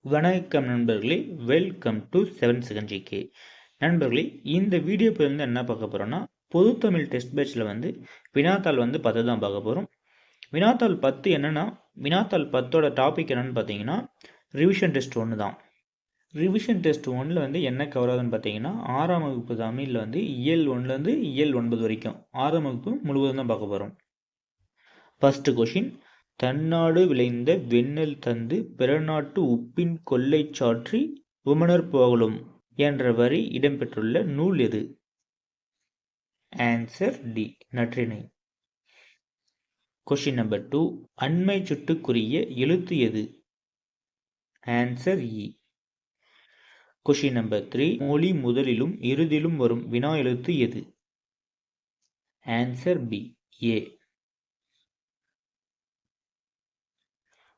வணக்கம் நண்பர்களே, welcome to 7 second GK. நண்பர்களே, இந்த வீடியோ வந்து என்ன பார்க்க போகிறோன்னா, பொது தமிழ் டெஸ்ட் பேட்சில் வந்து வினாத்தாள் வந்து 10 தான் பார்க்க போகிறோம். வினாத்தாள் 10 என்னென்னா, வினாத்தாள் 10ஓட டாபிக் என்னென்னு பார்த்தீங்கன்னா, ரிவிஷன் டெஸ்ட் 1 தான். ரிவிஷன் டெஸ்ட் 1ல் வந்து என்ன கவர் ஆகுதுன்னு பார்த்தீங்கன்னா, 6ஆம் வகுப்பு தமிழில் வந்து இயல் 1லேருந்து இயல் 9 வரைக்கும் 6ஆம் வகுப்பு முழுவதும் தான் பார்க்க போகிறோம். ஃபர்ஸ்ட் கொஷின், தன்னாடு விளைந்த வெண்ணெல் தந்து பிறநாட்டு உப்பின் கொல்லை சாற்றி உமணர் போகலும் என்ற வரி இடம்பெற்றுள்ள நூல் எது? Answer D, Natrinai. Question number 2, அண்மை சுட்டுக்குரிய எழுத்து எது? ஆன்சர் இ. கொஸ்டின் நம்பர் 3, மொழி முதலிலும் இறுதியிலும் வரும் வினா எழுத்து எது? Answer B, A.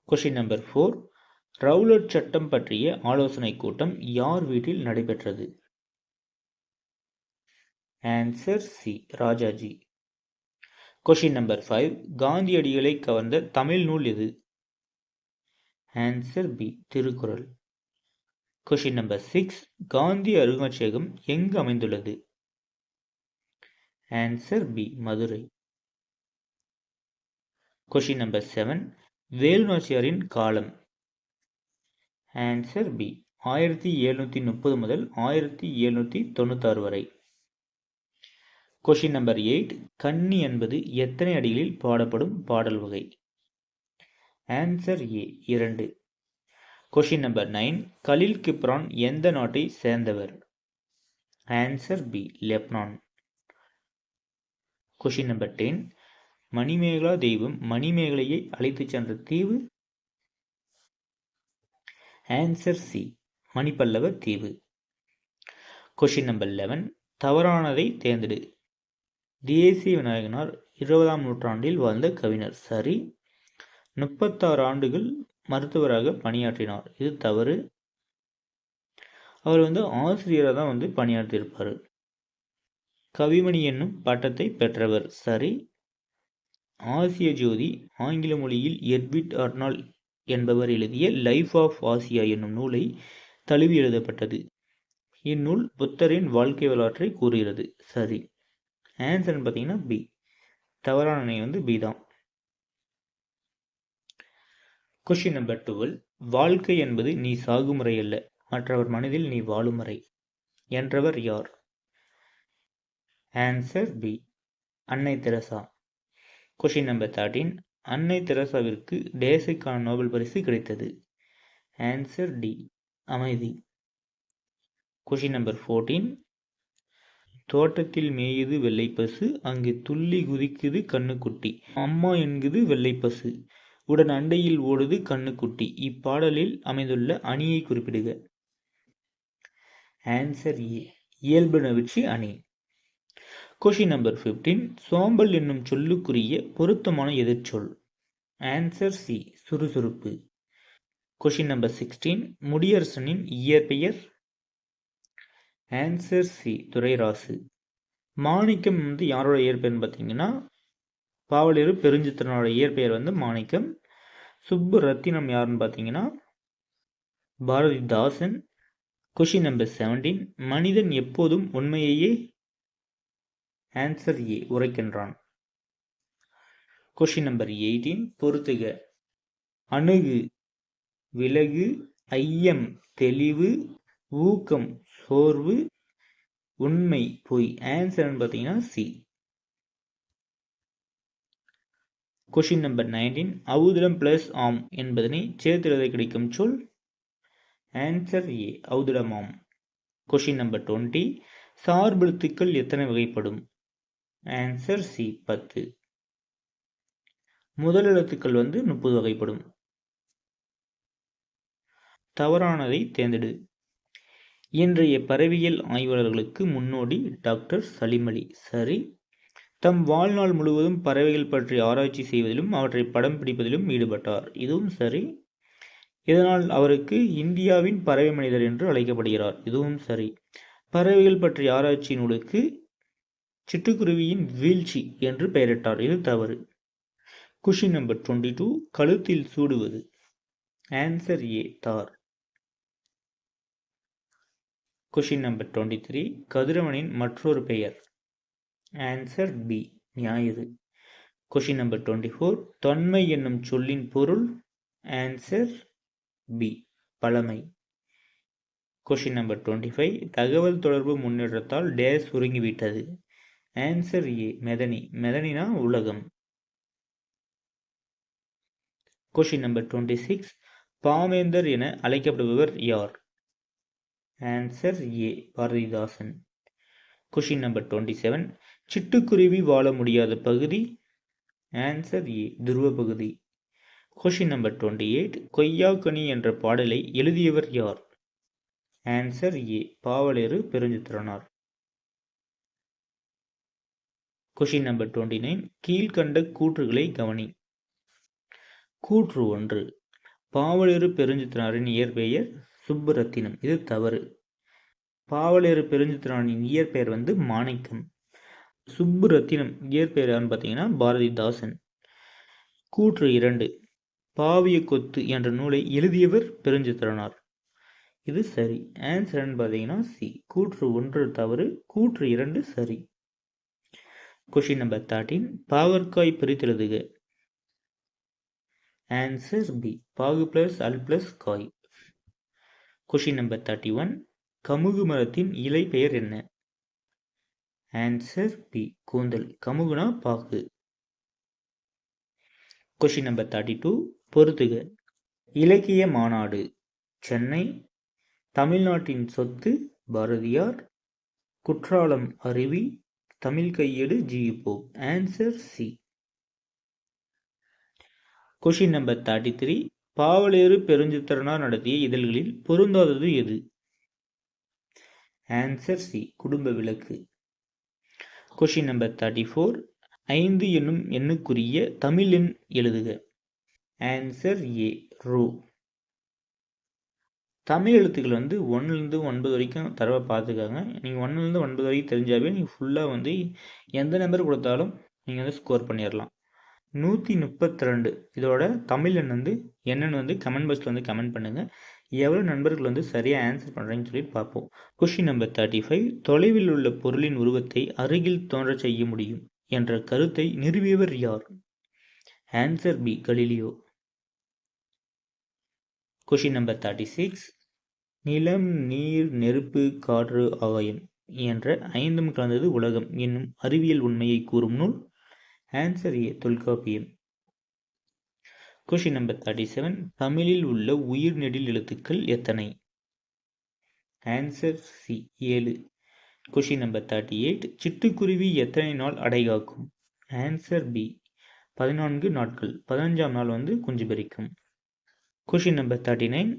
Question number 4, Rowlatt சட்டம் பற்றிய ஆலோசனை கூட்டம் யார் வீட்டில் நடைபெற்றது? Answer C, Rajaji. Question number 5, காந்தியடிகளை கவர்ந்த தமிழ் நூல் எது? Answer B, Thirukkural. Question number 6, Gandhi அருங்காட்சியகம் எங்கு அமைந்துள்ளது? Answer B, Madurai. Question number 7, வேலுநாச்சியாரின் காலம்? ஆன்சர் பி, 1730 முதல் 1796 வரை. கொஸ்டின் நம்பர் 8, கன்னி என்பது எத்தனை அடிகளில் பாடப்படும் பாடல் வகை? Answer A, 2. Question number 9, Khalil Gibran எந்த நாட்டை சேர்ந்தவர்? Answer B, Lebanon. Question number 10, Manimekala தெய்வம் மணிமேகலையை அழைத்துச் சென்ற தீவு? ஆன்சர் சி, மணிப்பல்லவ தீவு. கொஸ்டின் நம்பர் 11, தவறானதை தேர்ந்தெடு. தேசிய விநாயகனார் 20ஆம் நூற்றாண்டில் வாழ்ந்த கவிஞர். சரி. 36 ஆண்டுகள் மருத்துவராக பணியாற்றினார். இது தவறு. அவர் ஆசிரியராக தான் பணியாற்றியிருப்பார். கவிமணி என்னும் பட்டத்தை பெற்றவர். சரி. ஆசிய ஜோதி ஆங்கில மொழியில் எட்விட் அர்னால்ட் என்பவர் எழுதிய லைஃப் ஆஃப் ஆசியா என்னும் நூலை தழுவி எழுதப்பட்டது. இந்நூல் புத்தரின் வாழ்க்கை வரலாற்றை கூறுகிறது. சரி. ஆன்சர் பார்த்தீங்கன்னா பி. தவறான பி தான். கொஸ்டின் நம்பர் 12, வாழ்க்கை என்பது நீ சாகுமுறை அல்ல, மற்றவர் மனதில் நீ வாழும் முறை என்றவர் யார்? ஆன்சர் பி, அன்னை தெரசா. கொஸ்டின் நம்பர் 13, அன்னை தெரசாவிற்கு டேஸுக்கான நோபல் பரிசு கிடைத்தது? ஆன்சர் டி, அமைதி. கொஸ்டின் நம்பர் 14, தோட்டத்தில் மேயுது வெள்ளைப்பசு, அங்கு துள்ளி குதிக்குது கண்ணுக்குட்டி, அம்மா என்குது வெள்ளைப்பசு, உடன் அண்டையில் ஓடுது கண்ணுக்குட்டி. இப்பாடலில் அமைந்துள்ள அணியை குறிப்பிடுக. ஆன்சர் ஏ, இயல்பு நவிற்சி அணி. கொஸ்டின் நம்பர் 15, சோம்பல் என்னும் சொல்லுக்குரிய பொருத்தமான எதிர்ச்சொல்? ஆன்சர் சி, சுறுசுறுப்பு. கொஸ்டின் நம்பர் 16, முடியரசனின் இயற்பெயர்? Answer C, Durairasu. மாணிக்கம் யாரோட இயற்பெயர்னு பார்த்தீங்கன்னா, பாவலர் பெருஞ்சித்திரனோட இயற்பெயர் மாணிக்கம். சுப்பு ரத்தினம் யாருன்னு பார்த்தீங்கன்னா, பாரதிதாசன். கொஸ்டின் நம்பர் 17, மனிதன் எப்போதும் உண்மையையே? ஆன்சர் ஏ, உரைக்கின்றான். கொஸ்டின் நம்பர் 18, பொறுத்துக. அணுகு, விலகு, ஐயம், தெளிவு, ஊக்கம், சோர்வு, உண்மை, பொய். ஆன்சர் பார்த்தீங்கன்னா சி. கொஸ்டின் நம்பர் 19, ஔதுடம் பிளஸ் ஆம் என்பதனை சேர்த்து எழுத கிடைக்கும் சொல்? ஆன்சர் ஏ, ஔதுடமாம். கொஸ்டின் நம்பர் 20, சார்பெழுத்துக்கள் எத்தனை வகைப்படும்? Answer C, 10. முதல் எழுத்துக்கள் 30 வகைப்படும். தவறானதை தேர்ந்தெடு. இன்றைய பறவையியல் ஆய்வாளர்களுக்கு முன்னோடி டாக்டர் சலீம் அலி. சரி. தம் வாழ்நாள் முழுவதும் பறவைகள் பற்றி ஆராய்ச்சி செய்வதிலும் அவற்றை படம் பிடிப்பதிலும் ஈடுபட்டார். இதுவும் சரி. இதனால் அவருக்கு இந்தியாவின் பறவை மனிதர் என்று அழைக்கப்படுகிறார். இதுவும் சரி. பறவைகள் பற்றிய ஆராய்ச்சி நூலுக்கு சிட்டுக்குருவியின் வீழ்ச்சி என்று பெயரிட்டார். இது தவறு. கொஸ்டின் நம்பர் 22, கழுத்தில் சூடுவது? ஆன்சர் ஏ, தார். கொஷின் நம்பர் 23, கதிரவனின் மற்றொரு பெயர். ஆன்சர் பி, ஞாயிறு. கொஷின் நம்பர் 24, தொன்மை என்னும் சொல்லின் பொருள். ஆன்சர் பி, பழமை. கொஷின் நம்பர் 25, தகவல் தொடர்பு முன்னேற்றத்தால் டேஸ் சுருங்கிவிட்டது. Answer A, மெதனி. மெதனினா உலகம். கொஷின் நம்பர் 26, பாவேந்தர் என அழைக்கப்படுபவர் யார்? Answer A, Bharathidasan. Question number 27, சிட்டுக்குருவி வாழ முடியாத பகுதி. ஆன்சர் ஏ, துருவ பகுதி. கொஷின் நம்பர் 28, கொய்யாக்கனி என்ற பாடலை எழுதியவர் யார்? Answer A, பாவலேறு Perunchithiranar. Question number 29, கீழ்கண்ட கூற்றுகளை கவனி. கூற்று 1, பாவலேறு பெருஞ்சித்திரனாரின் இயற்பெயர் சுப்புரத்தினம். இது தவறு. பாவலேறு பெருஞ்சித்திரனாரின் இயற்பெயர் மாணிக்கம். சுப்புரத்தினம் இயற்பெயர் யாருன்னு பார்த்தீங்கன்னா பாரதிதாசன். கூற்று 2, பாவிய கொத்து என்ற நூலை எழுதியவர் பெருஞ்சித்திரனார். இது சரி. ஆன்சர் பார்த்தீங்கன்னா சி, கூற்று 1 தவறு, கூற்று 2 சரி. கொஷின் நம்பர் 13, பாகற்காய் பிரித்தெழுதுக. ஆன்சர் பி, பாகு பிளஸ் அல் பிளஸ் காய். கொஷின் நம்பர் 31, கமுகு மரத்தின் இலை பெயர் என்ன? ஆன்சர் பி, கூந்தல். கமுகுனா பாக்கு. கொஷின் நம்பர் 32, பொறுத்துக. இலக்கிய மாநாடு சென்னை. தமிழ்நாட்டின் சொத்து பாரதியார். குற்றாலம் அருவி. தமிழ் கையேடு ஜி.போ. Answer C. Question number 33, Pavalaeru Perunchithiranar நடத்திய இதழ்களில் பொருந்தாதது எது? ஆன்சர் சி, குடும்ப விளக்கு. கொஷின் நம்பர் 34, 5 என்னும் எண்ணுக்குரிய தமிழ் எண் எழுதுக. ஆன்சர் ஏ, ரூ. தமிழ் எழுத்துக்கள் 1லேருந்து 9 வரைக்கும் தரவை பார்த்துக்காங்க. நீங்கள் 1லேருந்து 9 வரைக்கும் தெரிஞ்சாவே நீங்கள் ஃபுல்லாக எந்த நம்பர் கொடுத்தாலும் நீங்கள் ஸ்கோர் பண்ணிடலாம். 132 இதோட தமிழ் எண் என்னன்னு கமெண்ட் பாக்ஸில் கமெண்ட் பண்ணுங்கள். எவ்வளோ நண்பர்கள் சரியாக ஆன்சர் பண்ணுறீங்கன்னு சொல்லிட்டு பார்ப்போம். கொஷின் நம்பர் 35, தொலைவில் உள்ள பொருளின் உருவத்தை அருகில் தோன்ற செய்ய முடியும் என்ற கருத்தை நிறுவியவர் யார்? Answer B, Galileo. Question number 36, நிலம், நீர், நெருப்பு, காற்று, ஆகாயம் என்ற 5ம் கலந்தது உலகம் என்னும் அறிவியல் உண்மையை கூறும் நூல். Answer A, Tolkappiyam. Question number 37, தமிழில் உள்ள உயிர் நெடில் எழுத்துக்கள் எத்தனை? Answer C, 7. கொஷின் நம்பர் 38, சிட்டுக்குருவி எத்தனை நாள் அடைகாக்கும்? ஆன்சர் பி, 14 நாட்கள். 15ஆம் நாள் குஞ்சு பொரிக்கும். கொஷின் நம்பர் 39,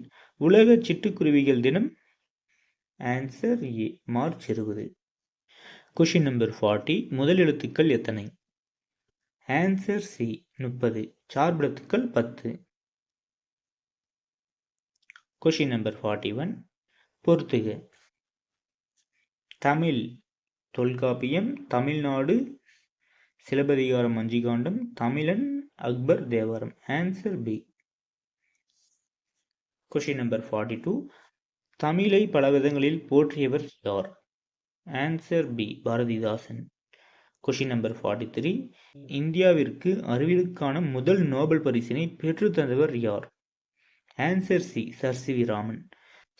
உலக சிட்டுக்குருவிகள் தினம். Answer A, March 20. Question number 40, முதல் எழுத்துக்கள் எத்தனை? Answer C, 30. சார்பெழுத்துக்கள் 10. கொஷின் நம்பர் 41, பொறுத்துக. தமிழ் தொல்காப்பியம், தமிழ்நாடு சிலப்பதிகாரம், வஞ்சிகாண்டம், தமிழன், Akbar, Thevaram. Answer B. Question number 42, தமிழை பல விதங்களில் போற்றியவர் யார்? Answer B, Bharathidasan. Question number 43, இந்தியாவிற்கு அறிவியலுக்கான முதல் நோபல் பரிசினை பெற்றுத்தந்தவர் யார்? Answer C, Sir C V Raman.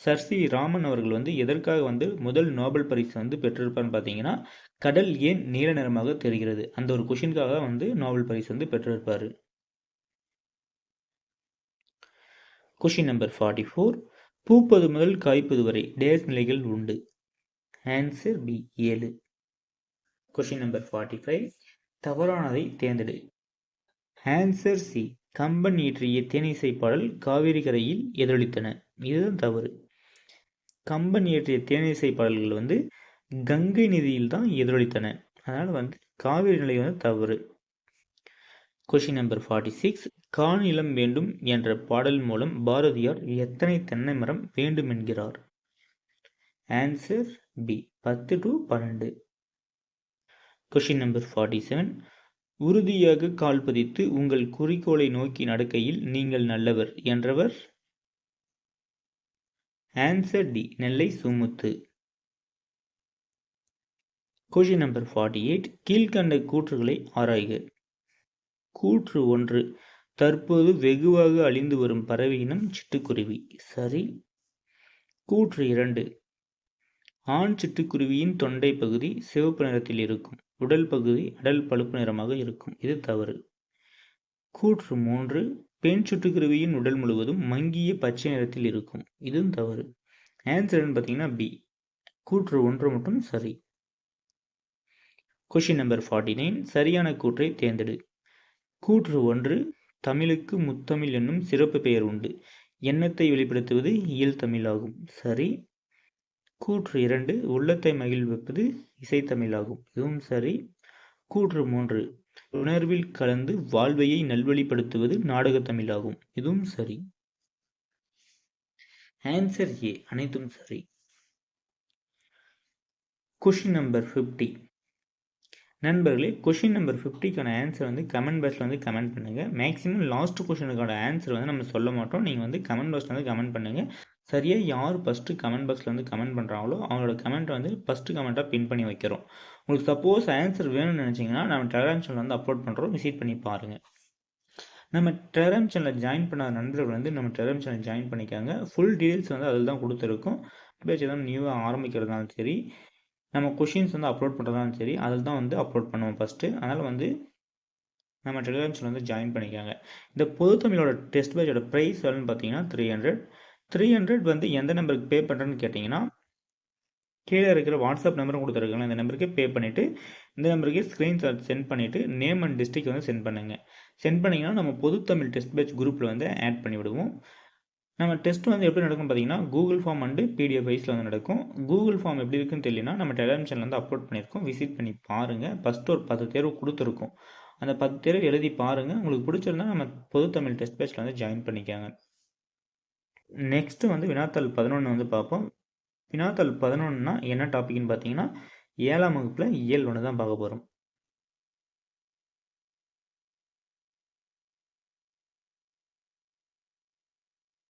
Sir C V Raman அவர்கள் எதற்காக முதல் நோபல் பரிசு பெற்றிருப்பார்னு பார்த்தீங்கன்னா, கடல் ஏன் நீல நிறமாக தெரிகிறது அந்த ஒரு கொஷினுக்காக நோபல் பரிசு பெற்றிருப்பார். கொஷின் நம்பர் 44, பூப்பது முதல் காய்ப்பது வரை டேஸ் நிலைகள் உண்டு. Answer B, 7. கொஷின் நம்பர் 45, தவறானதை தேர்ந்தெடு. ஆன்சர் சி, கம்பன் இயற்றிய தேனிசை பாடல் காவிரி கரையில் எதிரொலித்தன. இதுதான் தவறு. கம்பன் இயற்றிய தேனிசை பாடல்கள் கங்கை நதியில் தான் எதிரொலித்தன. அதனால் காவிரி நிலை தவறு. கொஷின் நம்பர் 46, காணிலம் வேண்டும் என்ற பாடல் மூலம் பாரதியார் எத்தனை தென்னை மரம் வேண்டும் என்கிறார்? Answer B, 10 to 12. Question number 47, உறுதியாக கால் பதித்து உங்கள் குறிக்கோளை நோக்கி நடக்கையில் நீங்கள் நல்லவர் என்றவர்? ஆன்சர் டி, நெல்லை சுமுத்து. Question number 48. கீழ்கண்ட கூற்றுகளை ஆராய்க. கூற்று 1. தற்போது வெகுவாக அழிந்து வரும் பறவை இனம் சிட்டுக்குருவி. சரி. கூற்று 2. ஆண் சிட்டுக்குருவியின் தொண்டை பகுதி சிவப்பு நிறத்தில் இருக்கும். உடல் பகுதி அடல் பழுப்பு நிறமாக இருக்கும். இது தவறு. கூற்று 3. பெண் சிட்டுக்குருவியின் உடல் முழுவதும் மங்கிய பச்சை நிறத்தில் இருக்கும். இதுவும் தவறு. ஆன்சர் பார்த்தீங்கன்னா பி. கூற்று 1 மட்டும் சரி. Question number 49. சரியான கூற்றை தேர்ந்தெடு. கூற்று 1. தமிழுக்கு முத்தமிழ் என்னும் சிறப்பு பெயர் உண்டு. எண்ணத்தை வெளிப்படுத்துவது இயல் தமிழாகும். சரி. கூற்று 2. உள்ளத்தை மகிழ்விப்பது இசைத்தமிழாகும். இதுவும் சரி. கூற்று 3. உணர்வில் கலந்து வாழ்வையை நல்வழிப்படுத்துவது நாடகத்தமிழாகும். இதுவும் சரி. Answer A. அனைத்தும் சரி. Question number 50. நண்பர்களே, கொஷின் நம்பர் 50க்கான ஆன்சர் கமெண்ட் பாக்ஸில் கமெண்ட் பண்ணுங்கள். மேக்ஸிமம் லாஸ்ட் கொஷினுக்கான ஆன்சர் நம்ம சொல்ல மாட்டோம். நீங்கள் கமெண்ட் பாக்ஸில் கமெண்ட் பண்ணுங்கள். சரியாக யார் ஃபஸ்ட்டு கமெண்ட் பாக்ஸில் கமெண்ட் பண்ணுறாங்களோ அவங்களோட கமெண்ட்டை ஃபஸ்ட்டு கமெண்ட்டாக பின் பண்ணி வைக்கிறோம். உங்களுக்கு சப்போஸ் ஆன்சர் வேணும்னு நினச்சிங்கன்னா நம்ம டெலகிராம் சேனல் அப்லோட் பண்ணுறோம். விசிட் பண்ணி பாருங்கள். நம்ம டெலகிராம் சேனலில் ஜாயின் பண்ணாத நண்பர்கள் நம்ம டெலகிராம் சேனல் ஜாயின் பண்ணிக்காங்க. ஃபுல் டீட்டெயில்ஸ் அதில் தான் கொடுத்துருக்கோம். பேஜ் எதாவது நியூவாக ஆரம்பிக்கிறதுனாலும் சரி, நம்ம கொஷின்ஸ் அப்லோட் பண்ணுறதாலும் சரி, அதில் தான் அப்லோட் பண்ணுவோம் ஃபஸ்ட்டு. அதனால் நம்ம டெலிகிராம் சேனல் ஜாயின் பண்ணிக்காங்க. இந்த பொது தமிழோட டெஸ்ட் பேட்சோட ப்ரைஸ் எவ்வளோன்னு பார்த்தீங்கன்னா 300 எந்த நம்பருக்கு பே பண்ணுறேன்னு கேட்டிங்கன்னா, கீழே இருக்கிற வாட்ஸ்அப் நம்பரும் கொடுத்துருக்காங்க. இந்த நம்பருக்கு பே பண்ணிவிட்டு இந்த நம்பருக்கு ஸ்க்ரீன்ஷாட் சென்ட் பண்ணிவிட்டு நேம் அண்ட் டிஸ்ட்ரிக்ட் சென்ட் பண்ணுங்கள். சென்ட் பண்ணிங்கன்னா நம்ம பொது தமிழ் டெஸ்ட் பேட்ச் குரூப்பில் ஆட் பண்ணி விடுவோம். நம்ம டெஸ்ட் எப்படி நடக்கும் பார்த்தீங்கன்னா, கூகுள் ஃபார்ம் அண்டு பிடிஎஃப் வைஸில் நடக்கும். கூகுள் ஃபார்ம் எப்படி இருக்குன்னு தெரியலனா நம்ம டெலிகிராம் சேனல் அப்லோட் பண்ணியிருக்கோம். விசிட் பண்ணி பாருங்கள். ஃபஸ்ட்டு ஒரு 10 தேர்வு கொடுத்துருக்கோம். அந்த 10 தேர்வு எழுதி பாருங்கள். உங்களுக்கு பிடிச்சிருந்தா நம்ம பொது தமிழ் டெஸ்ட் பேட்சில் ஜாயின் பண்ணிக்காங்க. நெக்ஸ்ட்டு வினாத்தாள் 11 பார்ப்போம். வினாத்தாள் 11னா என்ன டாபிக்னு பார்த்தீங்கன்னா, 7ஆம் வகுப்பில் இயல் 1 தான் பார்க்க போகிறோம்.